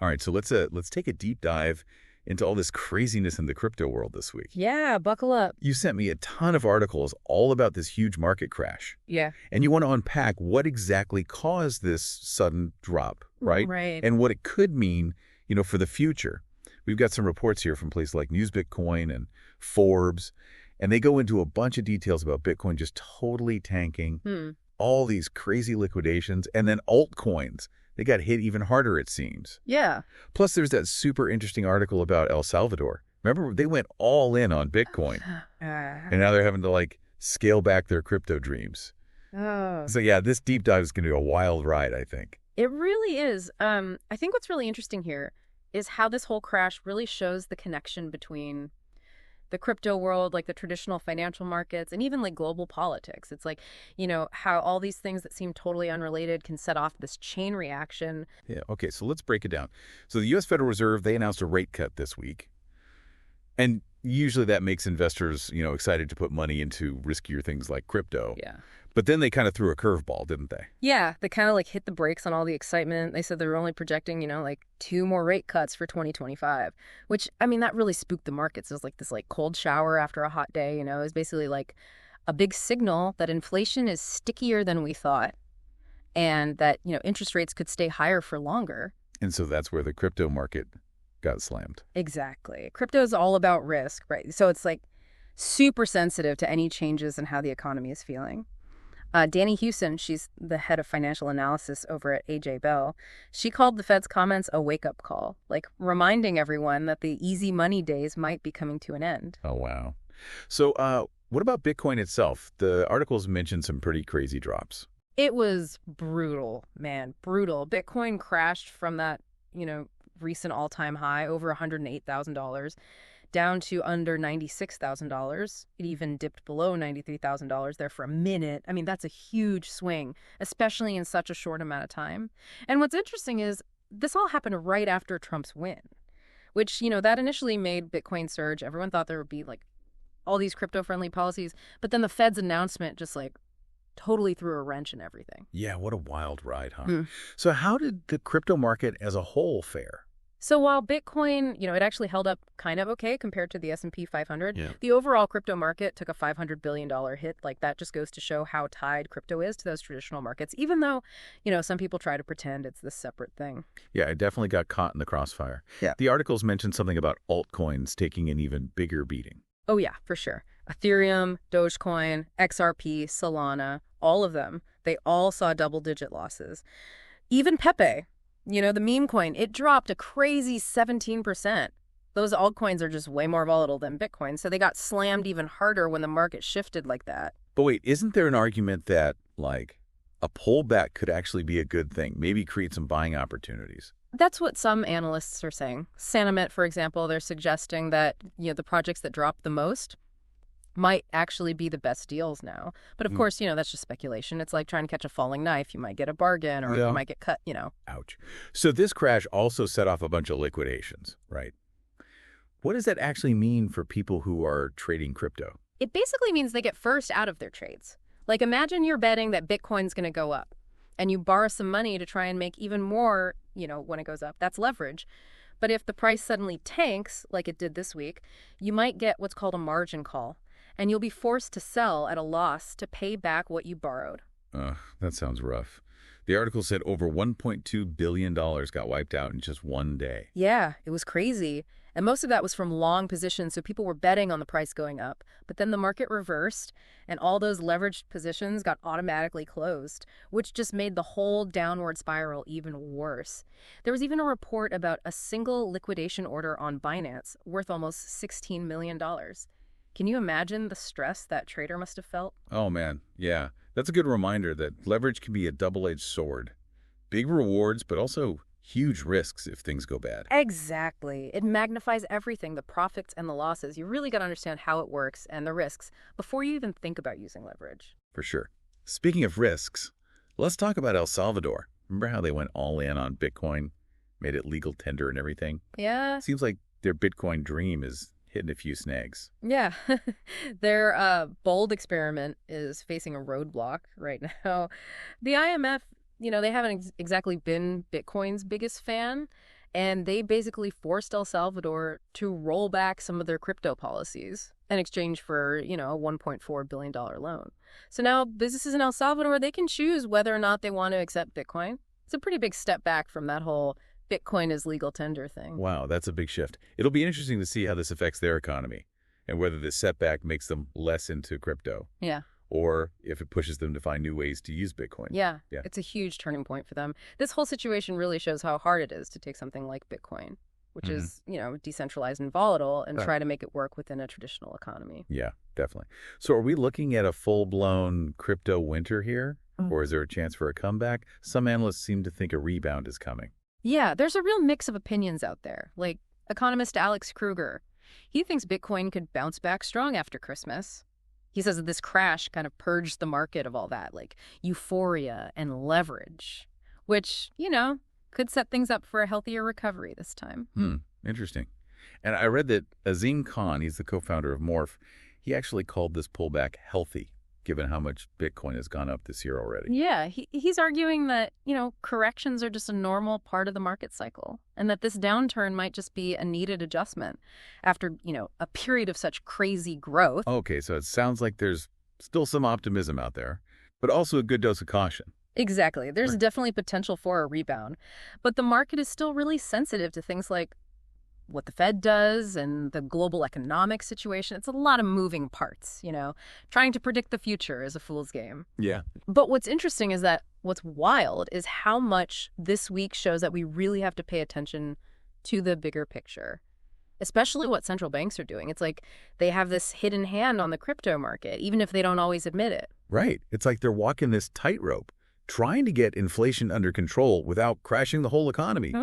All right, so let's take a deep dive into all this craziness in the crypto world this week. Yeah, buckle up. You sent me a ton of articles all about this huge market crash. Yeah. And you want to unpack what exactly caused this sudden drop, right? Right. And what it could mean, for the future. We've got some reports here from places like News Bitcoin and Forbes, and they go into a bunch of details about Bitcoin just totally tanking, all these crazy liquidations, and then altcoins. They got hit even harder, it seems. Yeah. Plus, there's that super interesting article about El Salvador. Remember, they went all in on Bitcoin, and now they're having to, scale back their crypto dreams. Oh. So, yeah, this deep dive is going to be a wild ride, I think. It really is. I think what's really interesting here is how this whole crash really shows the connection between the crypto world, like the traditional financial markets, and even global politics. It's how all these things that seem totally unrelated can set off this chain reaction. Yeah, okay, so let's break it down. So the U.S. Federal Reserve, they announced a rate cut this week. And usually that makes investors, excited to put money into riskier things like crypto. Yeah. But then they kind of threw a curveball, didn't they? Yeah, they kind of hit the brakes on all the excitement. They said they were only projecting, 2 more rate cuts for 2025, which, that really spooked the markets. It was this cold shower after a hot day, It was basically a big signal that inflation is stickier than we thought and that, interest rates could stay higher for longer. And so that's where the crypto market got slammed. Exactly. Crypto is all about risk, right? So it's super sensitive to any changes in how the economy is feeling. Danny Houston, she's the head of financial analysis over at AJ Bell. She called the Fed's comments a wake-up call, reminding everyone that the easy money days might be coming to an end. Oh, wow. So what about Bitcoin itself? The articles mentioned some pretty crazy drops. It was brutal, man, brutal. Bitcoin crashed from that, recent all-time high, over $108,000. Down to under $96,000. It even dipped below $93,000 there for a minute. That's a huge swing, especially in such a short amount of time. And what's interesting is this all happened right after Trump's win, which, that initially made Bitcoin surge. Everyone thought there would be all these crypto-friendly policies, but then the Fed's announcement just totally threw a wrench in everything. Yeah, what a wild ride, huh? So how did the crypto market as a whole fare? So while Bitcoin, it actually held up kind of okay compared to the S&P 500, Yeah. the overall crypto market took a $500 billion hit. That just goes to show how tied crypto is to those traditional markets, even though, some people try to pretend it's this separate thing. Yeah, it definitely got caught in the crossfire. Yeah. The articles mentioned something about altcoins taking an even bigger beating. Oh, yeah, for sure. Ethereum, Dogecoin, XRP, Solana, all of them, they all saw double-digit losses. Even Pepe, the meme coin, it dropped a crazy 17%. Those altcoins are just way more volatile than Bitcoin, so they got slammed even harder when the market shifted like that. But wait, isn't there an argument that, a pullback could actually be a good thing, maybe create some buying opportunities? That's what some analysts are saying. Santiment, for example, they're suggesting that, the projects that dropped the most might actually be the best deals now. But of course, that's just speculation. It's like trying to catch a falling knife. You might get a bargain or you might get cut, Ouch. So this crash also set off a bunch of liquidations, right? What does that actually mean for people who are trading crypto? It basically means they get first out of their trades. Imagine you're betting that Bitcoin's going to go up and you borrow some money to try and make even more, when it goes up. That's leverage. But if the price suddenly tanks, like it did this week, you might get what's called a margin call. And you'll be forced to sell at a loss to pay back what you borrowed. That sounds rough. The article said over $1.2 billion got wiped out in just one day. Yeah, it was crazy. And most of that was from long positions, so people were betting on the price going up. But then the market reversed, and all those leveraged positions got automatically closed, which just made the whole downward spiral even worse. There was even a report about a single liquidation order on Binance worth almost $16 million. Can you imagine the stress that trader must have felt? Oh, man. Yeah. That's a good reminder that leverage can be a double-edged sword. Big rewards, but also huge risks if things go bad. Exactly. It magnifies everything, the profits and the losses. You really got to understand how it works and the risks before you even think about using leverage. For sure. Speaking of risks, let's talk about El Salvador. Remember how they went all in on Bitcoin, made it legal tender and everything? Yeah. Seems like their Bitcoin dream is hitting a few snags. Yeah. Their bold experiment is facing a roadblock right now. The IMF, they haven't exactly been Bitcoin's biggest fan. And they basically forced El Salvador to roll back some of their crypto policies in exchange for, a $1.4 billion loan. So now businesses in El Salvador, they can choose whether or not they want to accept Bitcoin. It's a pretty big step back from that whole Bitcoin is legal tender thing. Wow, that's a big shift. It'll be interesting to see how this affects their economy and whether this setback makes them less into crypto. Yeah. Or if it pushes them to find new ways to use Bitcoin. Yeah, it's a huge turning point for them. This whole situation really shows how hard it is to take something like Bitcoin, which is, decentralized and volatile, and try to make it work within a traditional economy. Yeah, definitely. So are we looking at a full-blown crypto winter here? Or is there a chance for a comeback? Some analysts seem to think a rebound is coming. Yeah, there's a real mix of opinions out there. Like economist Alex Kruger, he thinks Bitcoin could bounce back strong after Christmas. He says that this crash kind of purged the market of all that, like euphoria and leverage, which, could set things up for a healthier recovery this time. Interesting. And I read that Azim Khan, he's the co-founder of Morph, he actually called this pullback healthy, given how much Bitcoin has gone up this year already. Yeah, he's arguing that, corrections are just a normal part of the market cycle, and that this downturn might just be a needed adjustment after, a period of such crazy growth. Okay, so it sounds like there's still some optimism out there, but also a good dose of caution. Exactly. There's definitely potential for a rebound, but the market is still really sensitive to things like what the Fed does and the global economic situation. It's a lot of moving parts, Trying to predict the future is a fool's game. Yeah. But what's interesting is that what's wild is how much this week shows that we really have to pay attention to the bigger picture, especially what central banks are doing. It's like they have this hidden hand on the crypto market, even if they don't always admit it. Right. It's like they're walking this tightrope, trying to get inflation under control without crashing the whole economy.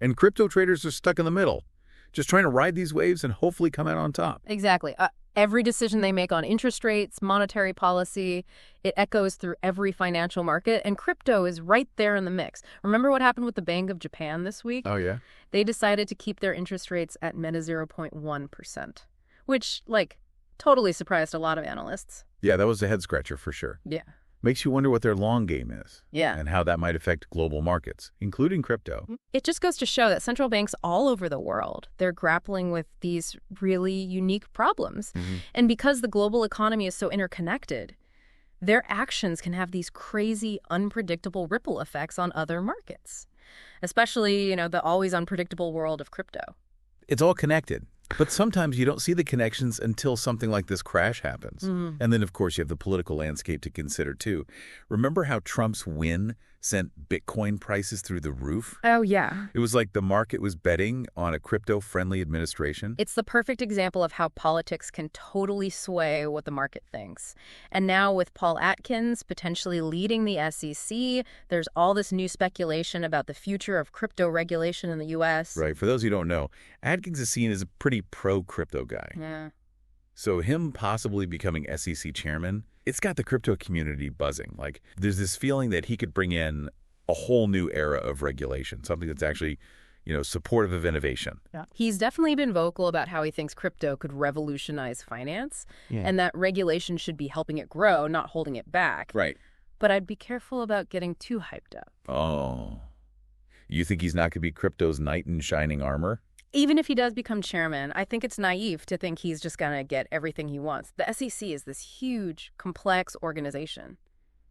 And crypto traders are stuck in the middle, just trying to ride these waves and hopefully come out on top. Exactly. Every decision they make on interest rates, monetary policy, it echoes through every financial market, and crypto is right there in the mix. Remember what happened with the Bank of Japan this week? Oh, yeah? They decided to keep their interest rates at meta 0.1%, which, totally surprised a lot of analysts. Yeah, that was a head-scratcher for sure. Yeah. Makes you wonder what their long game is. Yeah. And how that might affect global markets, including crypto. It just goes to show that central banks all over the world, they're grappling with these really unique problems. And because the global economy is so interconnected, their actions can have these crazy, unpredictable ripple effects on other markets, especially, the always unpredictable world of crypto. It's all connected. But sometimes you don't see the connections until something like this crash happens. And then, of course, you have the political landscape to consider, too. Remember how Trump's win sent Bitcoin prices through the roof? Oh, yeah. It was like the market was betting on a crypto-friendly administration. It's the perfect example of how politics can totally sway what the market thinks. And now with Paul Atkins potentially leading the SEC, there's all this new speculation about the future of crypto regulation in the U.S. Right. For those who don't know, Atkins is seen as a pretty pro-crypto guy. Yeah. So him possibly becoming SEC chairman, it's got the crypto community buzzing. Like, there's this feeling that he could bring in a whole new era of regulation, something that's actually, supportive of innovation. Yeah. He's definitely been vocal about how he thinks crypto could revolutionize finance and that regulation should be helping it grow, not holding it back. Right. But I'd be careful about getting too hyped up. Oh. You think he's not going to be crypto's knight in shining armor? Even if he does become chairman, I think it's naive to think he's just going to get everything he wants. The SEC is this huge, complex organization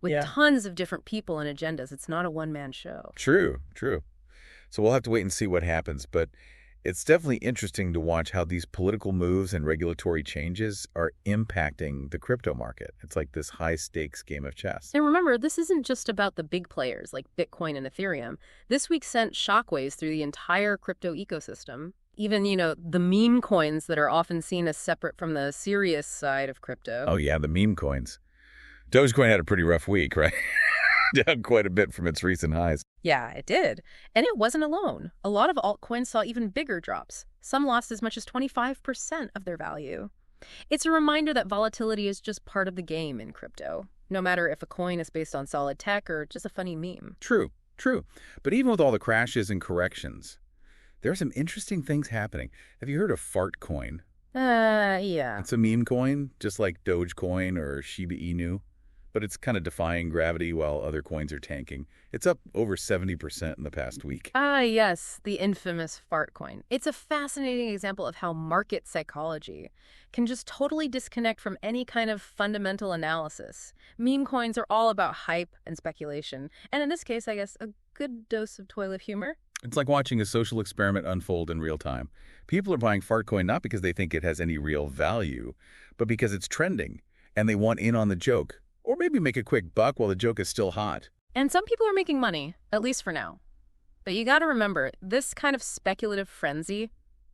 with tons of different people and agendas. It's not a one-man show. True. So we'll have to wait and see what happens. But it's definitely interesting to watch how these political moves and regulatory changes are impacting the crypto market. It's like this high-stakes game of chess. And remember, this isn't just about the big players like Bitcoin and Ethereum. This week sent shockwaves through the entire crypto ecosystem. Even, the meme coins that are often seen as separate from the serious side of crypto. Oh, yeah, the meme coins. Dogecoin had a pretty rough week, right? Down quite a bit from its recent highs. Yeah, it did. And it wasn't alone. A lot of altcoins saw even bigger drops. Some lost as much as 25% of their value. It's a reminder that volatility is just part of the game in crypto, no matter if a coin is based on solid tech or just a funny meme. True. But even with all the crashes and corrections, there are some interesting things happening. Have you heard of Fartcoin? Yeah. It's a meme coin, just like Dogecoin or Shiba Inu. but it's kind of defying gravity while other coins are tanking. It's up over 70% in the past week. Ah, yes, the infamous fart coin. It's a fascinating example of how market psychology can just totally disconnect from any kind of fundamental analysis. Meme coins are all about hype and speculation, and in this case, I guess, a good dose of toilet humor. It's like watching a social experiment unfold in real time. People are buying Fartcoin not because they think it has any real value, but because it's trending, and they want in on the joke. Or maybe make a quick buck while the joke is still hot. And some people are making money, at least for now. But you gotta remember, this kind of speculative frenzy,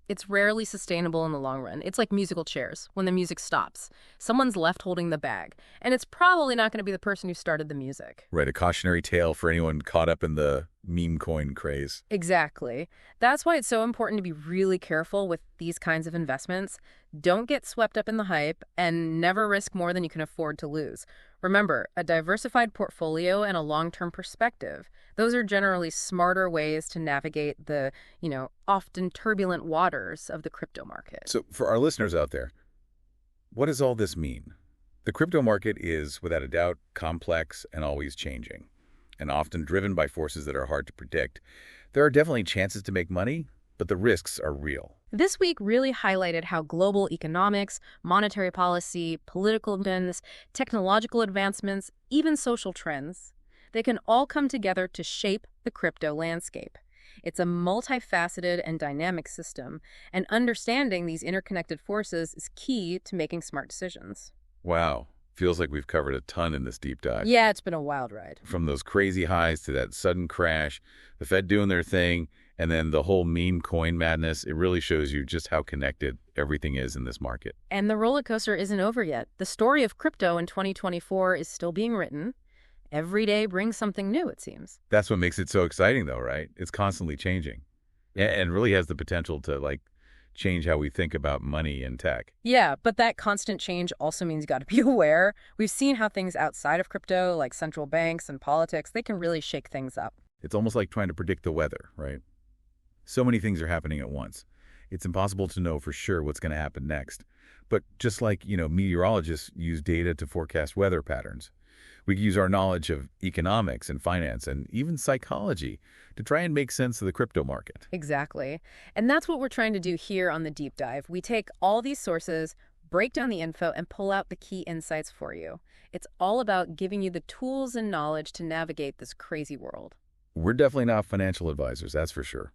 it's rarely sustainable in the long run. It's like musical chairs. When the music stops, someone's left holding the bag. And it's probably not going to be the person who started the music. Right, a cautionary tale for anyone caught up in the meme coin craze. Exactly. That's why it's so important to be really careful with these kinds of investments. Don't get swept up in the hype and never risk more than you can afford to lose. Remember, a diversified portfolio and a long-term perspective, those are generally smarter ways to navigate the, often turbulent waters of the crypto market. So for our listeners out there, what does all this mean? The crypto market is, without a doubt, complex and always changing, and often driven by forces that are hard to predict. There are definitely chances to make money, but the risks are real. This week really highlighted how global economics, monetary policy, political events, technological advancements, even social trends, they can all come together to shape the crypto landscape. It's a multifaceted and dynamic system, and understanding these interconnected forces is key to making smart decisions. Wow. Feels like we've covered a ton in this deep dive. Yeah, it's been a wild ride. From those crazy highs to that sudden crash, the Fed doing their thing, and then the whole meme coin madness, it really shows you just how connected everything is in this market. And the roller coaster isn't over yet. The story of crypto in 2024 is still being written. Every day brings something new, it seems. That's what makes it so exciting, though, right? It's constantly changing. And really has the potential to, change how we think about money and tech. Yeah, but that constant change also means you got to be aware. We've seen how things outside of crypto, like central banks and politics, they can really shake things up. It's almost like trying to predict the weather, right? So many things are happening at once. It's impossible to know for sure what's going to happen next. But just like, meteorologists use data to forecast weather patterns, we can use our knowledge of economics and finance and even psychology to try and make sense of the crypto market. Exactly. And that's what we're trying to do here on the Deep Dive. We take all these sources, break down the info, and pull out the key insights for you. It's all about giving you the tools and knowledge to navigate this crazy world. We're definitely not financial advisors, that's for sure.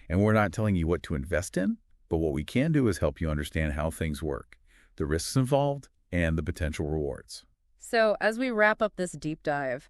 And we're not telling you what to invest in, but what we can do is help you understand how things work, the risks involved, and the potential rewards. So as we wrap up this deep dive,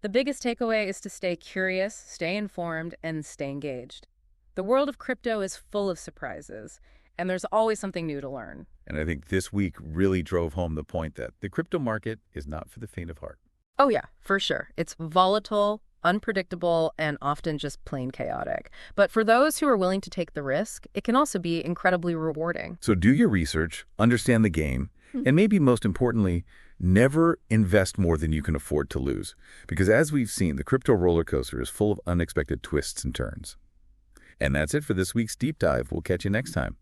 the biggest takeaway is to stay curious, stay informed, and stay engaged. The world of crypto is full of surprises, and there's always something new to learn. And I think this week really drove home the point that the crypto market is not for the faint of heart. Oh yeah, for sure. It's volatile, unpredictable, and often just plain chaotic. But for those who are willing to take the risk, it can also be incredibly rewarding. So do your research, understand the game, and maybe most importantly, never invest more than you can afford to lose. Because as we've seen, the crypto roller coaster is full of unexpected twists and turns. And that's it for this week's Deep Dive. We'll catch you next time.